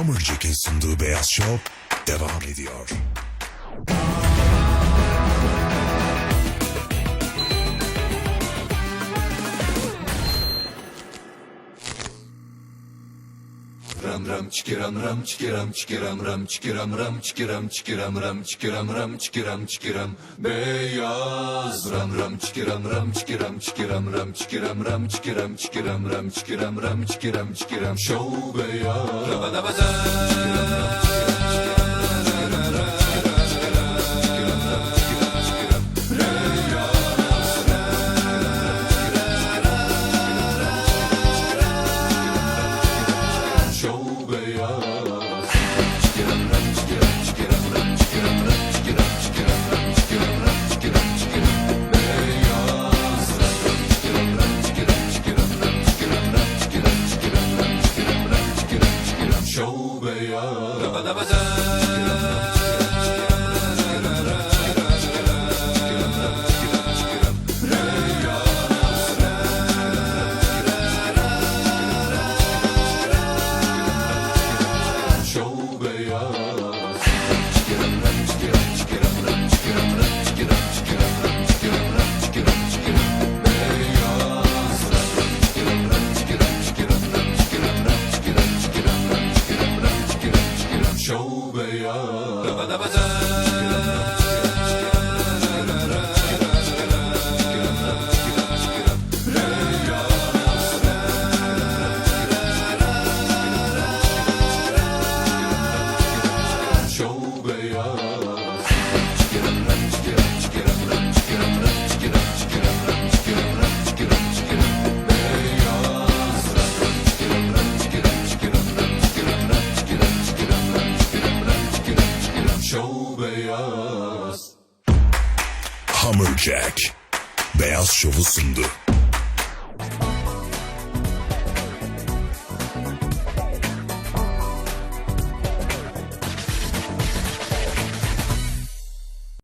Hammerjack'in sunduğu Beyaz Şov devam ediyor. Ram ram çikiram ram çikiram çikiram ram çikiram ram çikiram çikiram ram çikiram ram çikiram çikiram beyaz ram ram çikiram ram çikiram çikiram ram çikiram ram çikiram çikiram ram çikiram ram çikiram çikiram şov beyaz rabadabaza Show Hammerjack Beyaz Şov'u sundu.